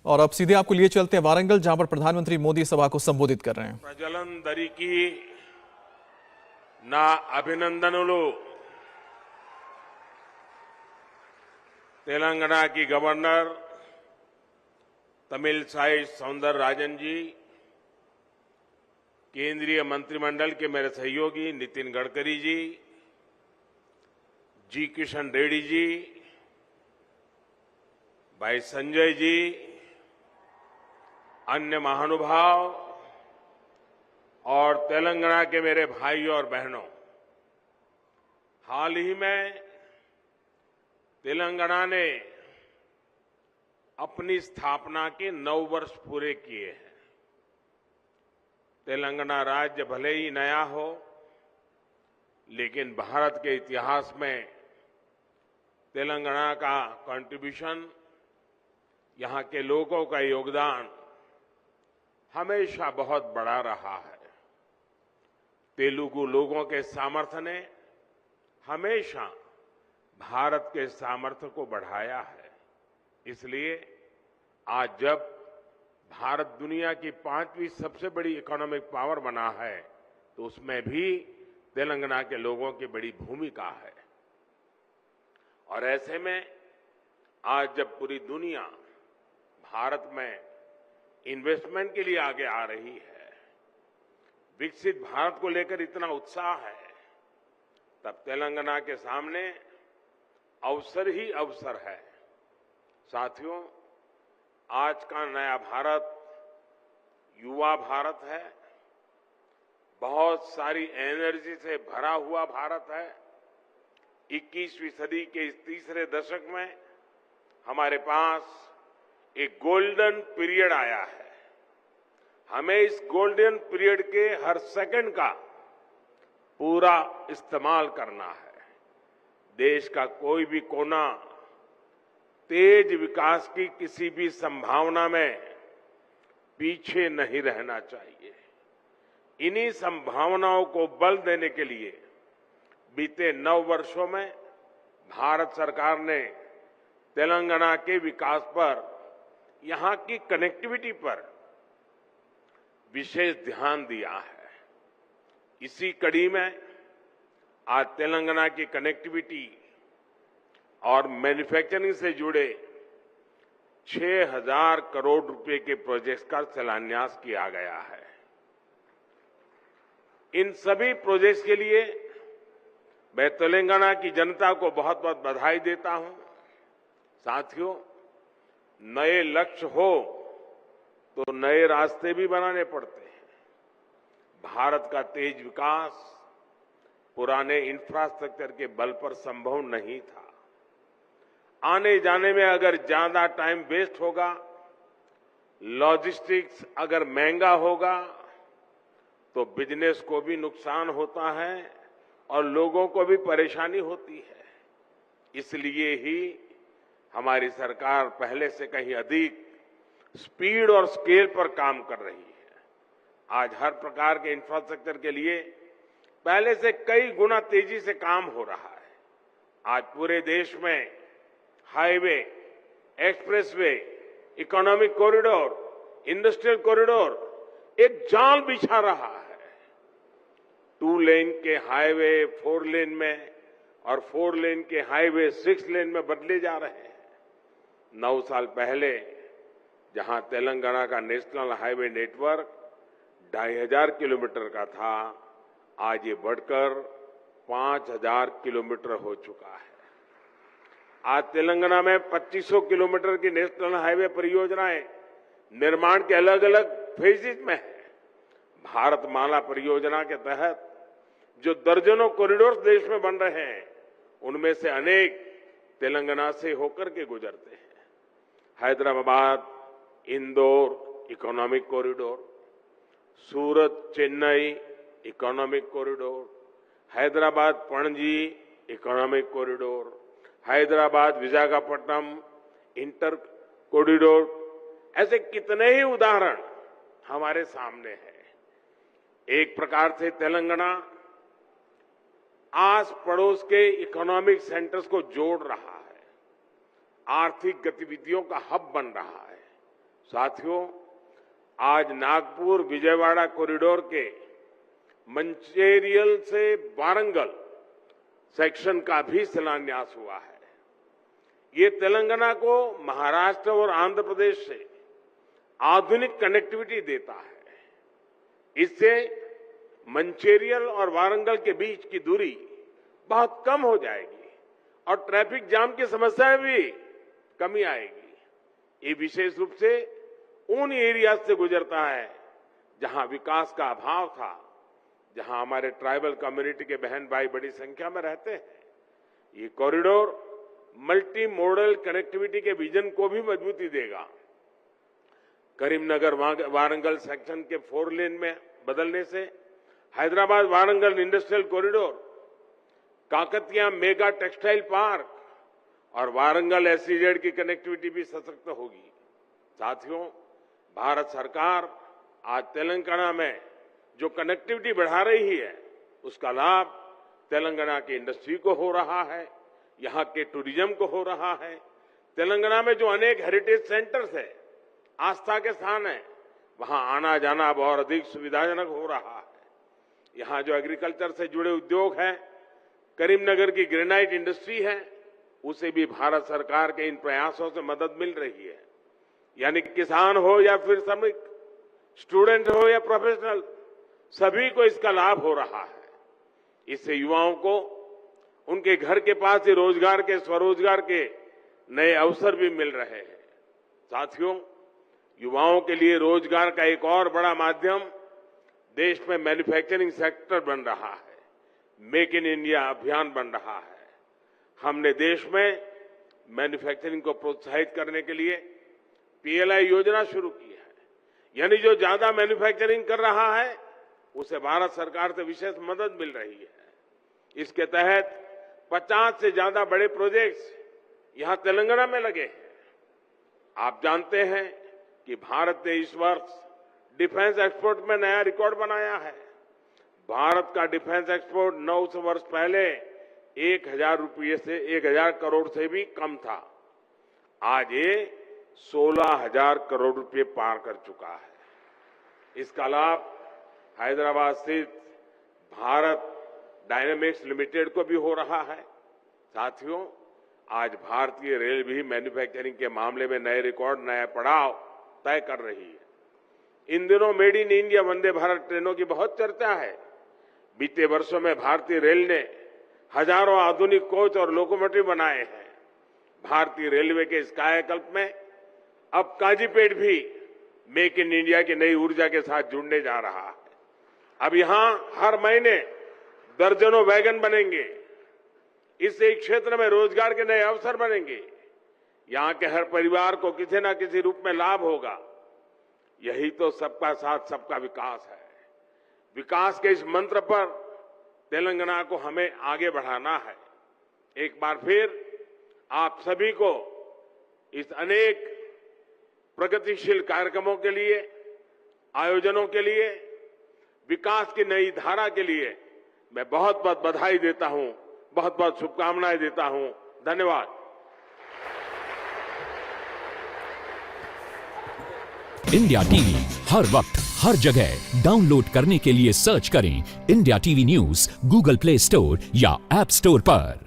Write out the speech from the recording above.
और अब सीधे आपको लिए चलते हैं वारंगल, जहां पर प्रधानमंत्री मोदी सभा को संबोधित कर रहे हैं। ప్రజలందరికీ నా అభినందనలు। तेलंगाना की गवर्नर तमिलसाई सौंदरराजन जी, केंद्रीय मंत्रिमंडल के मेरे सहयोगी नितिन गडकरी जी, जी किशन रेड्डी जी, भाई संजय जी, अन्य महानुभाव और तेलंगाना के मेरे भाइयों और बहनों, हाल ही में तेलंगाना ने अपनी स्थापना के 9 वर्ष पूरे किए हैं। तेलंगाना राज्य भले ही नया हो, लेकिन भारत के इतिहास में तेलंगाना का कंट्रीब्यूशन, यहां के लोगों का योगदान हमेशा बहुत बड़ा रहा है। तेलुगु लोगों के सामर्थ्य ने हमेशा भारत के सामर्थ्य को बढ़ाया है। इसलिए आज जब भारत दुनिया की 5वीं सबसे बड़ी इकोनॉमिक पावर बना है, तो उसमें भी तेलंगाना के लोगों की बड़ी भूमिका है। और ऐसे में आज जब पूरी दुनिया भारत में इन्वेस्टमेंट के लिए आगे आ रही है, विकसित भारत को लेकर इतना उत्साह है, तब तेलंगाना के सामने अवसर ही अवसर है। साथियों, आज का नया भारत युवा भारत है, बहुत सारी एनर्जी से भरा हुआ भारत है। 21वीं सदी के इस तीसरे दशक में हमारे पास एक गोल्डन पीरियड आया है। हमें इस गोल्डन पीरियड के हर सेकंड का पूरा इस्तेमाल करना है। देश का कोई भी कोना तेज विकास की किसी भी संभावना में पीछे नहीं रहना चाहिए। इन्हीं संभावनाओं को बल देने के लिए बीते 9 वर्षों में भारत सरकार ने तेलंगाना के विकास पर, यहां की कनेक्टिविटी पर विशेष ध्यान दिया है। इसी कड़ी में आज तेलंगाना की कनेक्टिविटी और मैन्युफैक्चरिंग से जुड़े 6,000 करोड़ रुपए के प्रोजेक्ट्स का शिलान्यास किया गया है। इन सभी प्रोजेक्ट्स के लिए मैं तेलंगाना की जनता को बहुत बहुत बधाई देता हूं। साथियों, नए लक्ष्य हो तो नए रास्ते भी बनाने पड़ते हैं। भारत का तेज विकास पुराने इंफ्रास्ट्रक्चर के बल पर संभव नहीं था। आने जाने में अगर ज्यादा टाइम वेस्ट होगा, लॉजिस्टिक्स अगर महंगा होगा, तो बिजनेस को भी नुकसान होता है और लोगों को भी परेशानी होती है। इसलिए ही हमारी सरकार पहले से कहीं अधिक स्पीड और स्केल पर काम कर रही है। आज हर प्रकार के इंफ्रास्ट्रक्चर के लिए पहले से कई गुना तेजी से काम हो रहा है। आज पूरे देश में highway, expressway, economic corridor, industrial corridor एक जाल बिछा रहा है। 2 लेन के हाईवे 4 लेन में और 4 लेन के हाईवे 6 लेन में बदले जा रहे हैं। 9 साल पहले जहां तेलंगाना का नेशनल हाईवे नेटवर्क 2,500 किलोमीटर का था, आज ये बढ़कर 5,000 किलोमीटर हो चुका है। आज तेलंगाना में 2500 किलोमीटर की नेशनल हाईवे परियोजनाएं निर्माण के अलग अलग फेजेज में है। भारतमाला परियोजना के तहत जो दर्जनों कॉरिडोर देश में बन रहे हैं, उनमें से अनेक तेलंगाना से होकर के गुजरते हैं। Hyderabad Indore economic corridor, Surat Chennai economic corridor, Hyderabad Panaji economic corridor, Hyderabad Visakhapatnam inter corridor, ऐसे कितने ही उदाहरण हमारे सामने हैं। एक प्रकार से तेलंगाना आस पड़ोस के इकोनॉमिक सेंटर्स को जोड़ रहा है, आर्थिक गतिविधियों का हब बन रहा है। साथियों, आज नागपुर विजयवाड़ा कॉरिडोर के मंचेरियल से वारंगल सेक्शन का भी शिलान्यास हुआ है। ये तेलंगाना को महाराष्ट्र और आंध्र प्रदेश से आधुनिक कनेक्टिविटी देता है। इससे मंचेरियल और वारंगल के बीच की दूरी बहुत कम हो जाएगी और ट्रैफिक जाम की समस्या में भी कमी आएगी। ये विशेष रूप से उन एरिया से गुजरता है जहां विकास का अभाव था, जहां हमारे ट्राइबल कम्युनिटी के बहन भाई बड़ी संख्या में रहते हैं। ये कॉरिडोर मल्टी मॉडल कनेक्टिविटी के विजन को भी मजबूती देगा। करीमनगर वारंगल सेक्शन के 4 लेन में बदलने से Hyderabad Warangal industrial corridor, Kakatiya mega textile park और वारंगल एसईजेड की कनेक्टिविटी भी सशक्त होगी। साथियों, भारत सरकार आज तेलंगाना में जो कनेक्टिविटी बढ़ा रही है, उसका लाभ तेलंगाना की इंडस्ट्री को हो रहा है, यहां के टूरिज्म को हो रहा है। तेलंगाना में जो अनेक हेरिटेज सेंटर्स है, आस्था के स्थान है, वहां आना जाना अब और अधिक सुविधाजनक हो रहा है। यहां जो एग्रीकल्चर से जुड़े उद्योग हैं, करीमनगर की ग्रेनाइट इंडस्ट्री है, उसे भी भारत सरकार के इन प्रयासों से मदद मिल रही है। यानी किसान हो या फिर श्रमिक, स्टूडेंट हो या प्रोफेशनल, सभी को इसका लाभ हो रहा है। इससे युवाओं को उनके घर के पास ही रोजगार के, स्वरोजगार के नए अवसर भी मिल रहे हैं। साथियों, युवाओं के लिए रोजगार का एक और बड़ा माध्यम देश में मैन्युफैक्चरिंग सेक्टर बन रहा है। मेक इन इंडिया अभियान बन रहा है। हमने देश में मैन्युफैक्चरिंग को प्रोत्साहित करने के लिए पीएलआई योजना शुरू की है। यानी जो ज्यादा मैन्युफैक्चरिंग कर रहा है, उसे भारत सरकार से विशेष मदद मिल रही है। इसके तहत 50 से ज्यादा बड़े प्रोजेक्ट्स यहां तेलंगाना में लगे हैं। आप जानते हैं कि भारत ने इस वर्ष डिफेंस एक्सपोर्ट में नया रिकॉर्ड बनाया है। भारत का डिफेंस एक्सपोर्ट 9 वर्ष पहले 1000 करोड़ से भी कम था। आज ये 16,000 करोड़ रुपए पार कर चुका है। इसका लाभ हैदराबाद स्थित भारत डायनामिक्स लिमिटेड को भी हो रहा है। साथियों, आज भारतीय रेल भी मैन्युफैक्चरिंग के मामले में नए रिकॉर्ड, नया पड़ाव तय कर रही है। इन दिनों made in India Vande Bharat ट्रेनों की बहुत चर्चा है। बीते वर्षों में भारतीय रेल ने हजारों आधुनिक कोच और लोकोमोटिव बनाए हैं। भारतीय रेलवे के इस कायाकल्प में अब काजीपेट भी मेक इन इंडिया की नई ऊर्जा के साथ जुड़ने जा रहा है। अब यहां हर महीने दर्जनों वैगन बनेंगे। इससे इस क्षेत्र में रोजगार के नए अवसर बनेंगे। यहां के हर परिवार को किसी न किसी रूप में लाभ होगा। यही तो सबका साथ सबका विकास है। विकास के इस मंत्र पर तेलंगाना को हमें आगे बढ़ाना है। एक बार फिर आप सभी को इस अनेक प्रगतिशील कार्यक्रमों के लिए, आयोजनों के लिए, विकास की नई धारा के लिए मैं बहुत बहुत बधाई देता हूं, बहुत बहुत शुभकामनाएं देता हूं। धन्यवाद। इंडिया टीवी हर वक्त हर जगह डाउनलोड करने के लिए सर्च करें India TV news Google play store या ऐप स्टोर पर।